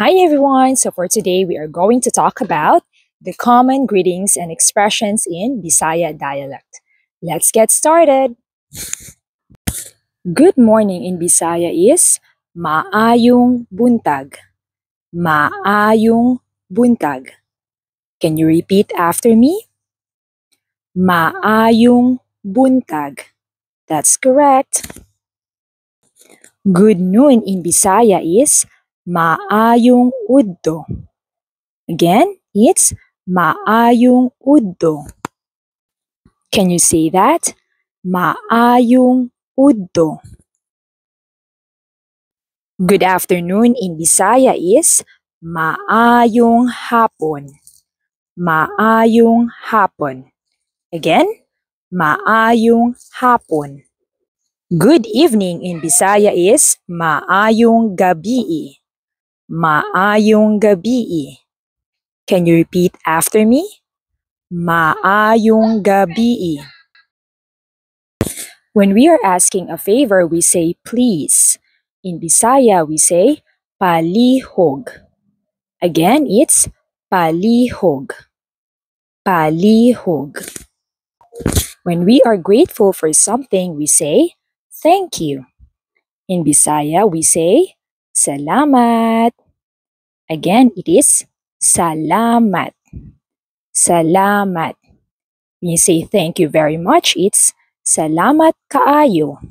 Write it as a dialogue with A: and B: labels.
A: Hi everyone! So for today, we are going to talk about the common greetings and expressions in Bisaya dialect. Let's get started! Good morning in Bisaya is Maayong buntag. Maayong buntag. Can you repeat after me? Maayong buntag. That's correct. Good noon in Bisaya is Maayong udto. Again, it's Maayong udto. Can you say that? Maayong udto. Good afternoon in Bisaya is Maayong hapon. Maayong hapon. Again, Maayong hapon. Good evening in Bisaya is Maayong gabi. Maayong gabi. Can you repeat after me? Maayong gabi. When we are asking a favor, we say please. In Bisaya, we say palihog. Again, it's palihog. Palihog. When we are grateful for something, we say thank you. In Bisaya, we say salamat. Again, it is salamat. Salamat. When you say thank you very much, it's salamat kaayo.